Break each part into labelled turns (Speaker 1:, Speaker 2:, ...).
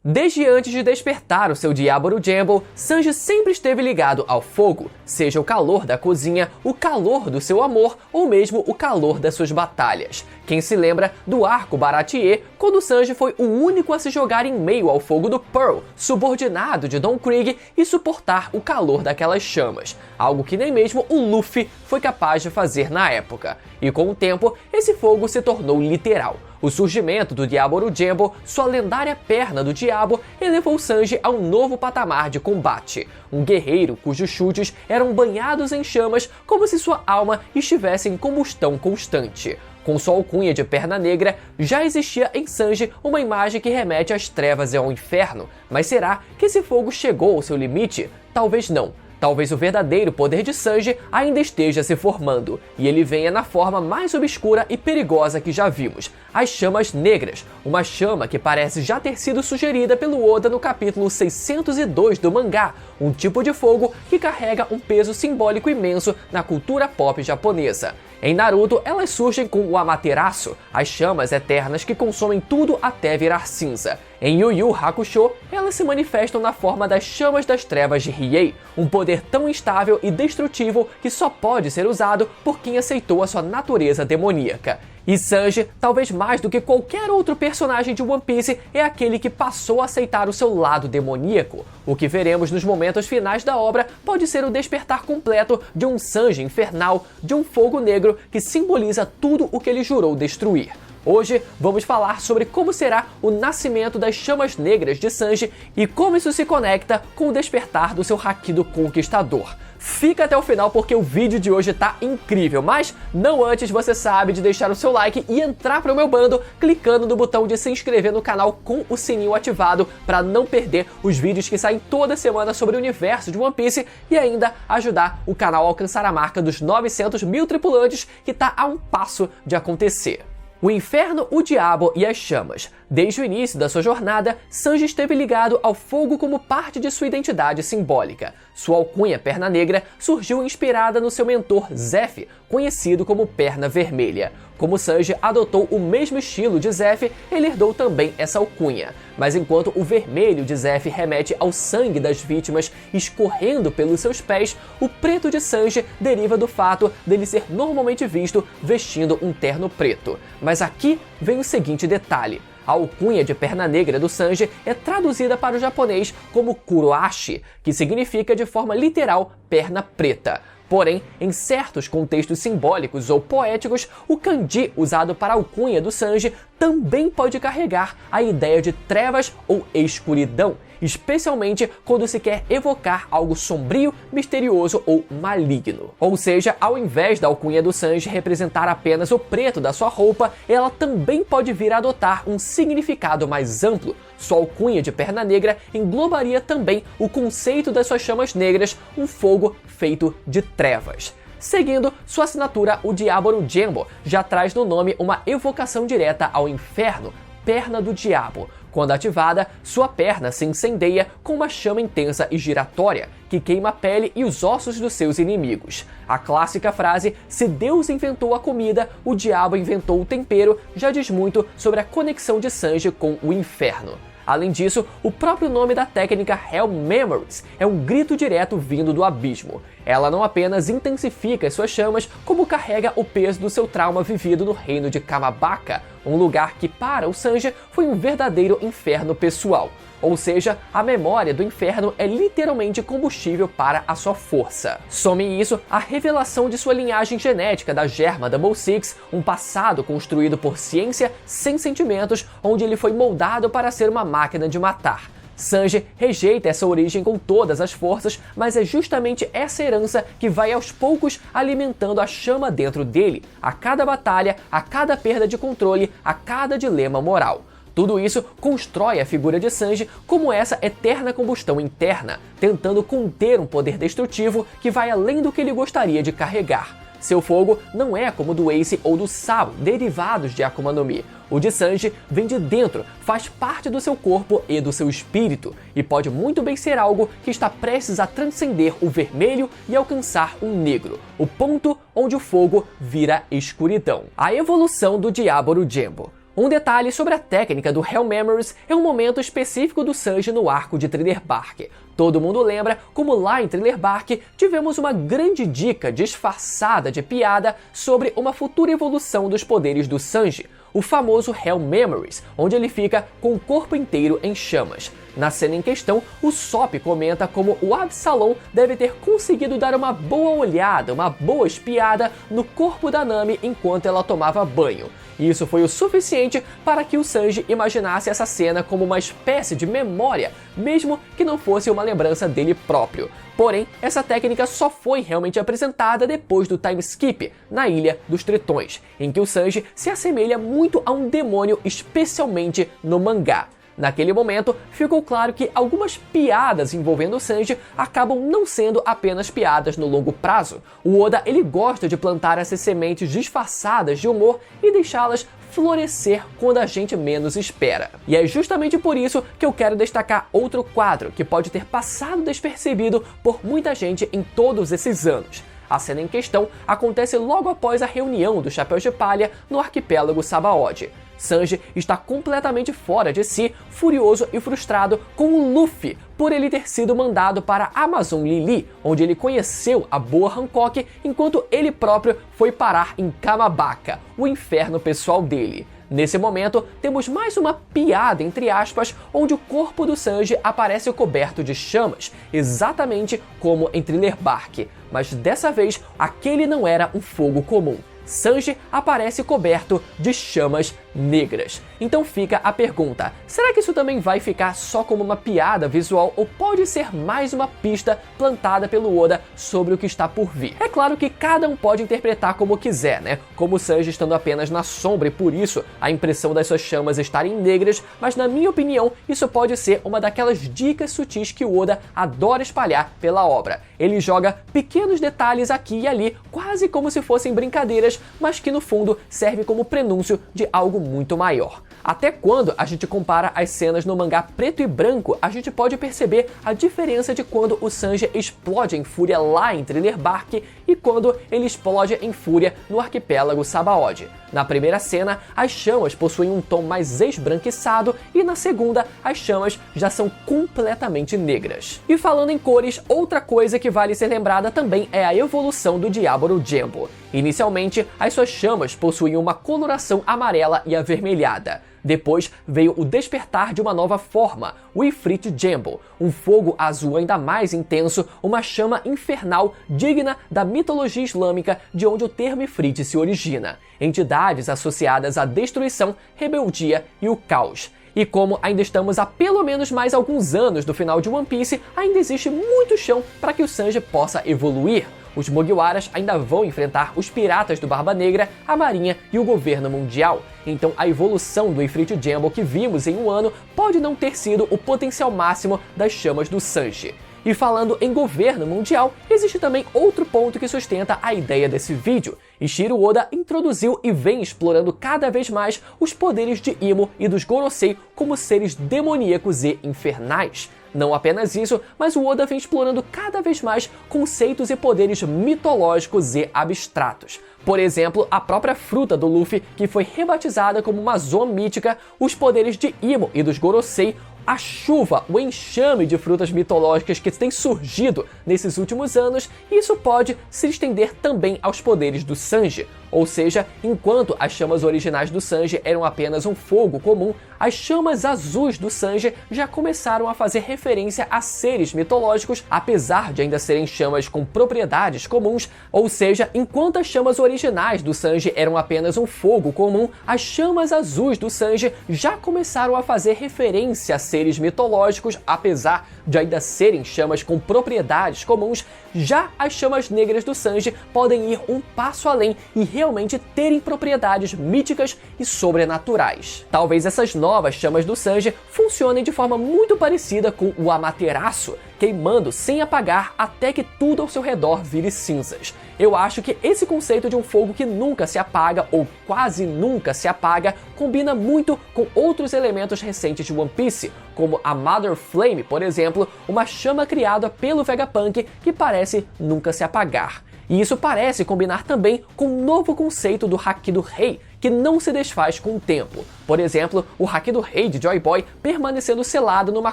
Speaker 1: Desde antes de despertar o seu Diaboru Jambo, Sanji sempre esteve ligado ao fogo, seja o calor da cozinha, o calor do seu amor ou mesmo o calor das suas batalhas. Quem se lembra do arco Baratie, quando Sanji foi o único a se jogar em meio ao fogo do Pearl, subordinado de Don Krieg, e suportar o calor daquelas chamas, algo que nem mesmo o Luffy foi capaz de fazer na época. E com o tempo, esse fogo se tornou literal. O surgimento do Diaboru Jambo, sua lendária perna do diabo, elevou Sanji a um novo patamar de combate. Um guerreiro cujos chutes eram banhados em chamas como se sua alma estivesse em combustão constante. Com sua alcunha de perna negra, já existia em Sanji uma imagem que remete às trevas e ao inferno. Mas será que esse fogo chegou ao seu limite? Talvez não. Talvez o verdadeiro poder de Sanji ainda esteja se formando, e ele venha na forma mais obscura e perigosa que já vimos, as chamas negras, uma chama que parece já ter sido sugerida pelo Oda no capítulo 602 do mangá, um tipo de fogo que carrega um peso simbólico imenso na cultura pop japonesa. Em Naruto, elas surgem com o Amaterasu, as chamas eternas que consomem tudo até virar cinza. Em Yu Yu Hakusho, elas se manifestam na forma das chamas das trevas de Riei, um poder tão instável e destrutivo que só pode ser usado por quem aceitou a sua natureza demoníaca. E Sanji, talvez mais do que qualquer outro personagem de One Piece, é aquele que passou a aceitar o seu lado demoníaco. O que veremos nos momentos finais da obra pode ser o despertar completo de um Sanji infernal, de um fogo negro que simboliza tudo o que ele jurou destruir. Hoje vamos falar sobre como será o nascimento das chamas negras de Sanji e como isso se conecta com o despertar do seu Haki do Conquistador. Fica até o final porque o vídeo de hoje tá incrível, mas não antes você sabe de deixar o seu like e entrar pro meu bando clicando no botão de se inscrever no canal com o sininho ativado para não perder os vídeos que saem toda semana sobre o universo de One Piece e ainda ajudar o canal a alcançar a marca dos 900 mil tripulantes que tá a um passo de acontecer. O inferno, o diabo e as chamas. Desde o início da sua jornada, Sanji esteve ligado ao fogo como parte de sua identidade simbólica. Sua alcunha Perna Negra surgiu inspirada no seu mentor Zeff, conhecido como Perna Vermelha. Como Sanji adotou o mesmo estilo de Zeff, ele herdou também essa alcunha. Mas enquanto o vermelho de Zeff remete ao sangue das vítimas escorrendo pelos seus pés, o preto de Sanji deriva do fato dele ser normalmente visto vestindo um terno preto. Mas aqui vem o seguinte detalhe. A alcunha de Perna Negra do Sanji é traduzida para o japonês como Kuroashi, que significa de forma literal perna preta. Porém, em certos contextos simbólicos ou poéticos, o kanji usado para a alcunha do Sanji também pode carregar a ideia de trevas ou escuridão, especialmente quando se quer evocar algo sombrio, misterioso ou maligno. Ou seja, ao invés da alcunha do Sanji representar apenas o preto da sua roupa, ela também pode vir a adotar um significado mais amplo. Sua alcunha de Perna Negra englobaria também o conceito das suas chamas negras, um fogo feito de trevas. Seguindo sua assinatura, o Diaboru Jambo já traz no nome uma evocação direta ao inferno, perna do diabo. Quando ativada, sua perna se incendeia com uma chama intensa e giratória, que queima a pele e os ossos dos seus inimigos. A clássica frase, se Deus inventou a comida, o diabo inventou o tempero, já diz muito sobre a conexão de Sanji com o inferno. Além disso, o próprio nome da técnica Hell Memories é um grito direto vindo do abismo. Ela não apenas intensifica as suas chamas, como carrega o peso do seu trauma vivido no reino de Kamabaka, um lugar que para o Sanji foi um verdadeiro inferno pessoal. Ou seja, a memória do inferno é literalmente combustível para a sua força. Some isso à revelação de sua linhagem genética da germa Double Six, um passado construído por ciência sem sentimentos, onde ele foi moldado para ser uma máquina de matar. Sanji rejeita essa origem com todas as forças, mas é justamente essa herança que vai aos poucos alimentando a chama dentro dele, a cada batalha, a cada perda de controle, a cada dilema moral. Tudo isso constrói a figura de Sanji como essa eterna combustão interna, tentando conter um poder destrutivo que vai além do que ele gostaria de carregar. Seu fogo não é como o do Ace ou do Sabo, derivados de Akuma no Mi. O de Sanji vem de dentro, faz parte do seu corpo e do seu espírito, e pode muito bem ser algo que está prestes a transcender o vermelho e alcançar o negro, o ponto onde o fogo vira escuridão. A evolução do Diaboru Jambo. Um detalhe sobre a técnica do Hell Memories é um momento específico do Sanji no arco de Thriller Bark. Todo mundo lembra como lá em Thriller Bark tivemos uma grande dica disfarçada de piada sobre uma futura evolução dos poderes do Sanji, o famoso Hell Memories, onde ele fica com o corpo inteiro em chamas. Na cena em questão, o Sop comenta como o Absalom deve ter conseguido dar uma boa olhada, uma boa espiada no corpo da Nami enquanto ela tomava banho. E isso foi o suficiente para que o Sanji imaginasse essa cena como uma espécie de memória, mesmo que não fosse uma lembrança dele próprio. Porém, essa técnica só foi realmente apresentada depois do time skip, na Ilha dos Tritões, em que o Sanji se assemelha muito a um demônio, especialmente no mangá. Naquele momento, ficou claro que algumas piadas envolvendo o Sanji acabam não sendo apenas piadas no longo prazo. O Oda ele gosta de plantar essas sementes disfarçadas de humor e deixá-las florescer quando a gente menos espera. E é justamente por isso que eu quero destacar outro quadro que pode ter passado despercebido por muita gente em todos esses anos. A cena em questão acontece logo após a reunião dos Chapéus de Palha no arquipélago Sabaody. Sanji está completamente fora de si, furioso e frustrado com o Luffy por ele ter sido mandado para Amazon Lily, onde ele conheceu a boa Hancock, enquanto ele próprio foi parar em Kamabaka, o inferno pessoal dele. Nesse momento, temos mais uma piada entre aspas, onde o corpo do Sanji aparece coberto de chamas, exatamente como em Thriller Bark, mas dessa vez aquele não era um fogo comum. Sanji aparece coberto de chamas negras. Então fica a pergunta, será que isso também vai ficar só como uma piada visual ou pode ser mais uma pista plantada pelo Oda sobre o que está por vir? É claro que cada um pode interpretar como quiser, né? Como o Sanji estando apenas na sombra e por isso a impressão das suas chamas estarem negras, mas na minha opinião isso pode ser uma daquelas dicas sutis que o Oda adora espalhar pela obra. Ele joga pequenos detalhes aqui e ali, quase como se fossem brincadeiras, mas que no fundo serve como prenúncio de algo muito maior. Até quando a gente compara as cenas no mangá preto e branco, a gente pode perceber a diferença de quando o Sanji explode em fúria lá em Thriller Bark e quando ele explode em fúria no arquipélago Sabaody. Na primeira cena, as chamas possuem um tom mais esbranquiçado e na segunda, as chamas já são completamente negras. E falando em cores, outra coisa que vale ser lembrada também é a evolução do Diablo Jambo. Inicialmente, as suas chamas possuíam uma coloração amarela e avermelhada. Depois veio o despertar de uma nova forma, o Ifrit Jambo, um fogo azul ainda mais intenso, uma chama infernal digna da mitologia islâmica de onde o termo Ifrit se origina. Entidades associadas à destruição, rebeldia e o caos. E como ainda estamos há pelo menos mais alguns anos do final de One Piece, ainda existe muito chão para que o Sanji possa evoluir. Os Mugiwaras ainda vão enfrentar os piratas do Barba Negra, a marinha e o governo mundial. Então a evolução do Ifrit Jambo que vimos em um ano pode não ter sido o potencial máximo das chamas do Sanji. E falando em governo mundial, existe também outro ponto que sustenta a ideia desse vídeo. Ishiro Oda introduziu e vem explorando cada vez mais os poderes de Imo e dos Gorosei como seres demoníacos e infernais. Não apenas isso, mas o Oda vem explorando cada vez mais conceitos e poderes mitológicos e abstratos. Por exemplo, a própria fruta do Luffy, que foi rebatizada como uma Zoan mítica, os poderes de Imo e dos Gorosei, a chuva, o enxame de frutas mitológicas que tem surgido nesses últimos anos, isso pode se estender também aos poderes do Sanji. Ou seja, enquanto as chamas originais do Sanji eram apenas um fogo comum, as chamas azuis do Sanji já começaram a fazer referência a seres mitológicos, apesar de ainda serem chamas com propriedades comuns. Ou seja, enquanto as chamas originais do Sanji eram apenas um fogo comum, as chamas azuis do Sanji já começaram a fazer referência a seres mitológicos, apesar de ainda serem chamas com propriedades comuns. Já as chamas negras do Sanji podem ir um passo além e realmente terem propriedades míticas e sobrenaturais. Talvez essas novas chamas do Sanji funcionem de forma muito parecida com o Amaterasu, queimando sem apagar até que tudo ao seu redor vire cinzas. Eu acho que esse conceito de um fogo que nunca se apaga ou quase nunca se apaga combina muito com outros elementos recentes de One Piece, como a Mother Flame, por exemplo, uma chama criada pelo Vegapunk que parece nunca se apagar. E isso parece combinar também com o novo conceito do Haki do Rei, que não se desfaz com o tempo. Por exemplo, o haki do rei de Joy Boy permanecendo selado numa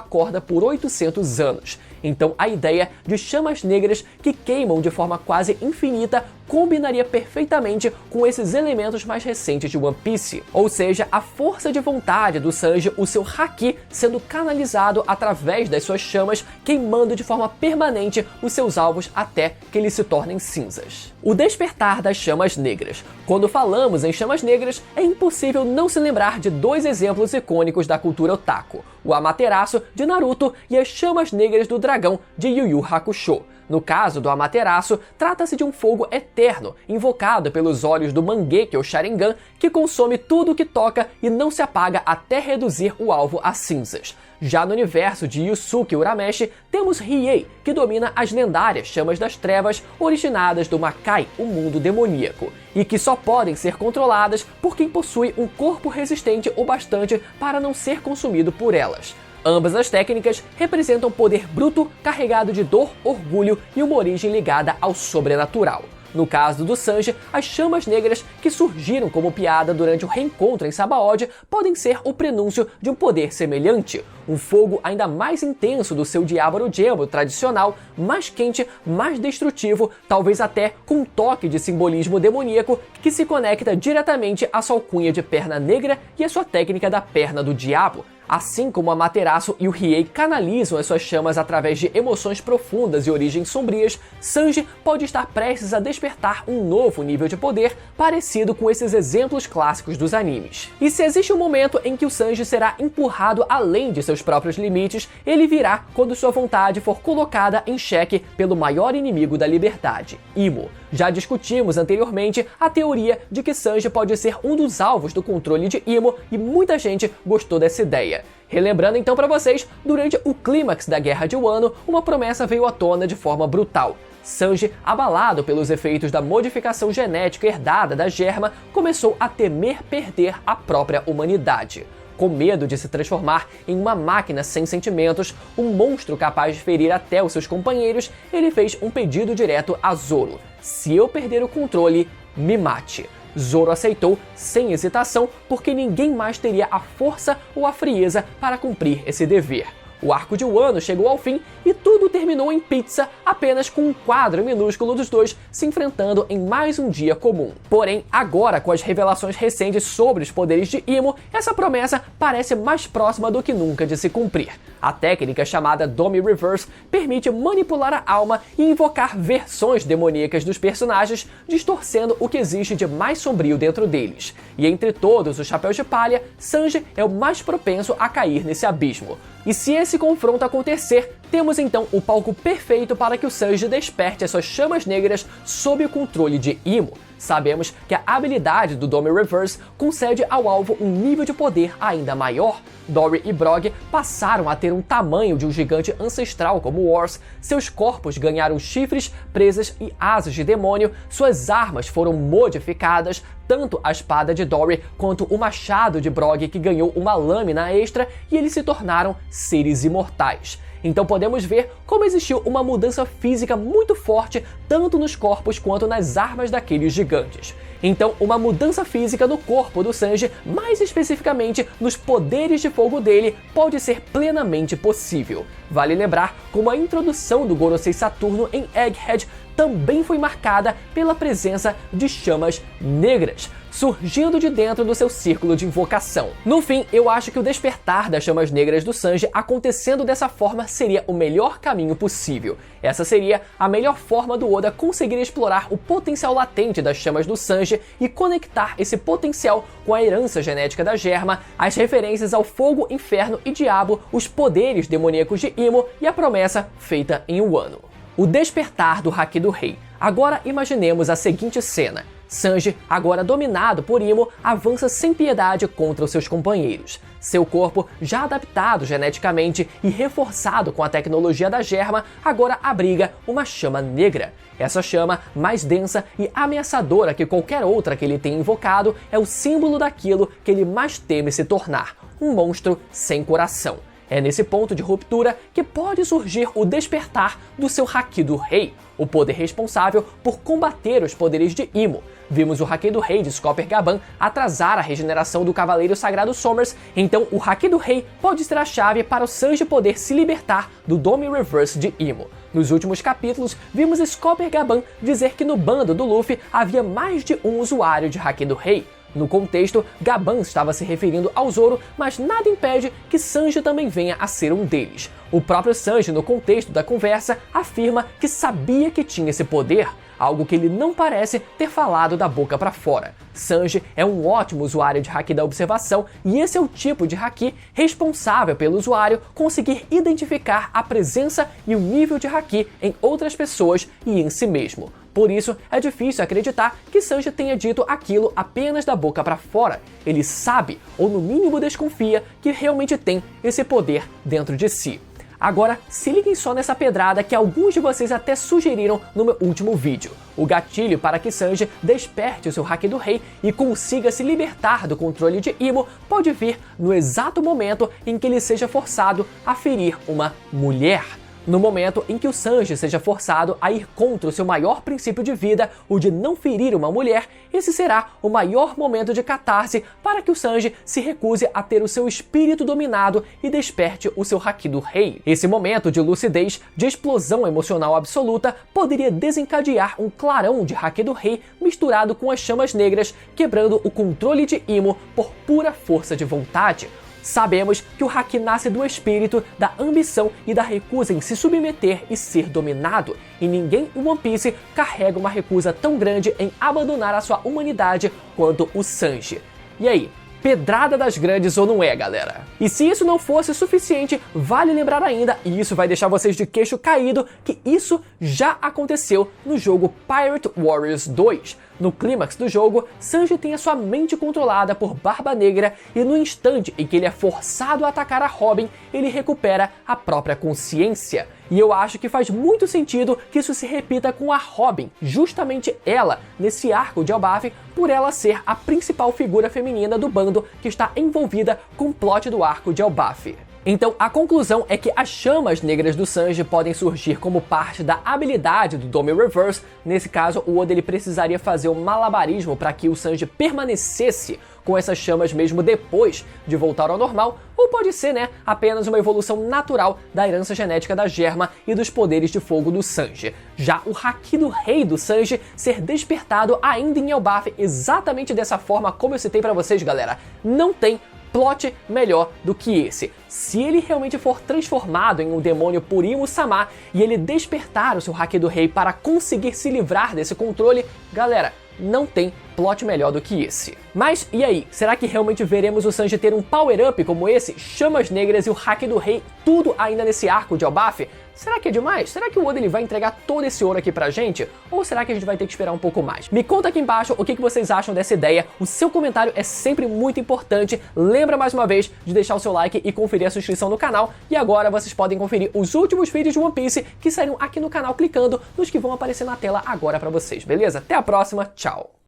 Speaker 1: corda por 800 anos. Então a ideia de chamas negras que queimam de forma quase infinita combinaria perfeitamente com esses elementos mais recentes de One Piece. Ou seja, a força de vontade do Sanji, o seu haki sendo canalizado através das suas chamas, queimando de forma permanente os seus alvos até que eles se tornem cinzas. O despertar das chamas negras. Quando falamos em chamas negras, é impossível não se lembrar de dois exemplos icônicos da cultura otaku: o Amaterasu de Naruto e as chamas negras do dragão de Yu Yu Hakusho. No caso do Amaterasu, trata-se de um fogo eterno, invocado pelos olhos do Mangekyo Sharingan, que consome tudo o que toca e não se apaga até reduzir o alvo a cinzas. Já no universo de Yusuke Urameshi, temos Riei, que domina as lendárias chamas das trevas originadas do Makai, o mundo demoníaco, e que só podem ser controladas por quem possui um corpo resistente o bastante para não ser consumido por elas. Ambas as técnicas representam poder bruto carregado de dor, orgulho e uma origem ligada ao sobrenatural. No caso do Sanji, as chamas negras que surgiram como piada durante o reencontro em Sabaody podem ser o prenúncio de um poder semelhante, um fogo ainda mais intenso do seu Diablo Jambo tradicional, mais quente, mais destrutivo, talvez até com um toque de simbolismo demoníaco que se conecta diretamente à sua alcunha de perna negra e à sua técnica da perna do diabo. Assim como a Amaterasu e o Riei canalizam as suas chamas através de emoções profundas e origens sombrias, Sanji pode estar prestes a despertar um novo nível de poder parecido com esses exemplos clássicos dos animes. E se existe um momento em que o Sanji será empurrado além de seus próprios limites, ele virá quando sua vontade for colocada em xeque pelo maior inimigo da liberdade, Imo. Já discutimos anteriormente a teoria de que Sanji pode ser um dos alvos do controle de Imo e muita gente gostou dessa ideia. Relembrando então para vocês, durante o clímax da Guerra de Wano, uma promessa veio à tona de forma brutal. Sanji, abalado pelos efeitos da modificação genética herdada da Germa, começou a temer perder a própria humanidade. Com medo de se transformar em uma máquina sem sentimentos, um monstro capaz de ferir até os seus companheiros, ele fez um pedido direto a Zoro: se eu perder o controle, me mate. Zoro aceitou sem hesitação, porque ninguém mais teria a força ou a frieza para cumprir esse dever. O arco de Wano chegou ao fim e tudo terminou em pizza, apenas com um quadro minúsculo dos dois se enfrentando em mais um dia comum. Porém, agora com as revelações recentes sobre os poderes de Imo, essa promessa parece mais próxima do que nunca de se cumprir. A técnica chamada Domi Reverse permite manipular a alma e invocar versões demoníacas dos personagens, distorcendo o que existe de mais sombrio dentro deles. E entre todos os chapéus de palha, Sanji é o mais propenso a cair nesse abismo. E se esse confronto acontecer, temos então o palco perfeito para que o Sanji desperte as suas chamas negras sob o controle de Imo. Sabemos que a habilidade do Domi Reverse concede ao alvo um nível de poder ainda maior. Dory e Brog passaram a ter um tamanho de um gigante ancestral como Wars, seus corpos ganharam chifres, presas e asas de demônio, suas armas foram modificadas, tanto a espada de Dory quanto o machado de Brog, que ganhou uma lâmina extra, e eles se tornaram seres imortais. Então podemos ver como existiu uma mudança física muito forte tanto nos corpos quanto nas armas daqueles gigantes. Então, uma mudança física no corpo do Sanji, mais especificamente nos poderes de fogo dele, pode ser plenamente possível. Vale lembrar como a introdução do Gorosei Saturno em Egghead também foi marcada pela presença de chamas negras, surgindo de dentro do seu círculo de invocação. No fim, eu acho que o despertar das chamas negras do Sanji acontecendo dessa forma seria o melhor caminho possível. Essa seria a melhor forma do Oda conseguir explorar o potencial latente das chamas do Sanji e conectar esse potencial com a herança genética da Germa, as referências ao fogo, inferno e diabo, os poderes demoníacos de Imo e a promessa feita em Wano. O despertar do haki do rei. Agora imaginemos a seguinte cena. Sanji, agora dominado por Imo, avança sem piedade contra os seus companheiros. Seu corpo, já adaptado geneticamente e reforçado com a tecnologia da Germa, agora abriga uma chama negra. Essa chama, mais densa e ameaçadora que qualquer outra que ele tenha invocado, é o símbolo daquilo que ele mais teme se tornar, um monstro sem coração. É nesse ponto de ruptura que pode surgir o despertar do seu Haki do Rei, o poder responsável por combater os poderes de Imo. Vimos o Haki do Rei de Scopper Gaban atrasar a regeneração do Cavaleiro Sagrado Sommers, então o Haki do Rei pode ser a chave para o Sanji poder se libertar do Dome Reverse de Imo. Nos últimos capítulos, vimos Scopper Gaban dizer que no bando do Luffy havia mais de um usuário de Haki do Rei. No contexto, Gaban estava se referindo ao Zoro, mas nada impede que Sanji também venha a ser um deles. O próprio Sanji, no contexto da conversa, afirma que sabia que tinha esse poder, algo que ele não parece ter falado da boca para fora. Sanji é um ótimo usuário de Haki da observação e esse é o tipo de Haki responsável pelo usuário conseguir identificar a presença e o nível de Haki em outras pessoas e em si mesmo. Por isso, é difícil acreditar que Sanji tenha dito aquilo apenas da boca para fora. Ele sabe, ou no mínimo desconfia, que realmente tem esse poder dentro de si. Agora, se liguem só nessa pedrada que alguns de vocês até sugeriram no meu último vídeo. O gatilho para que Sanji desperte o seu Haki do Rei e consiga se libertar do controle de Imo pode vir no exato momento em que ele seja forçado a ferir uma mulher. No momento em que o Sanji seja forçado a ir contra o seu maior princípio de vida, o de não ferir uma mulher, esse será o maior momento de catarse para que o Sanji se recuse a ter o seu espírito dominado e desperte o seu Haki do Rei. Esse momento de lucidez, de explosão emocional absoluta, poderia desencadear um clarão de Haki do Rei misturado com as chamas negras, quebrando o controle de Imo por pura força de vontade. Sabemos que o Haki nasce do espírito, da ambição e da recusa em se submeter e ser dominado, e ninguém em One Piece carrega uma recusa tão grande em abandonar a sua humanidade quanto o Sanji. E aí? Pedrada das grandes ou não é, galera? E se isso não fosse suficiente, vale lembrar ainda, e isso vai deixar vocês de queixo caído, que isso já aconteceu no jogo Pirate Warriors 2. No clímax do jogo, Sanji tem a sua mente controlada por Barba Negra e no instante em que ele é forçado a atacar a Robin, ele recupera a própria consciência. E eu acho que faz muito sentido que isso se repita com a Robin, justamente ela, nesse arco de Elbaf, por ela ser a principal figura feminina do bando que está envolvida com o plot do arco de Elbaf. Então a conclusão é que as chamas negras do Sanji podem surgir como parte da habilidade do Dome Reverse. Nesse caso, o Oda ele precisaria fazer um malabarismo para que o Sanji permanecesse com essas chamas mesmo depois de voltar ao normal, ou pode ser, né, apenas uma evolução natural da herança genética da Germa e dos poderes de fogo do Sanji. Já o Haki do Rei do Sanji ser despertado ainda em Elbaf exatamente dessa forma como eu citei pra vocês, galera, não tem plot melhor do que esse. Se ele realmente for transformado em um demônio por Imo-sama e ele despertar o seu Haki do Rei para conseguir se livrar desse controle, galera, não tem plot melhor do que esse. Mas e aí, será que realmente veremos o Sanji ter um power-up como esse, chamas negras e o Haki do Rei, tudo ainda nesse arco de Elbaf? Será que é demais? Será que o Oda ele vai entregar todo esse ouro aqui pra gente? Ou será que a gente vai ter que esperar um pouco mais? Me conta aqui embaixo o que vocês acham dessa ideia, o seu comentário é sempre muito importante. Lembra mais uma vez de deixar o seu like e conferir a sua inscrição no canal. E agora vocês podem conferir os últimos vídeos de One Piece que saíram aqui no canal clicando nos que vão aparecer na tela agora pra vocês, beleza? Até a próxima, tchau!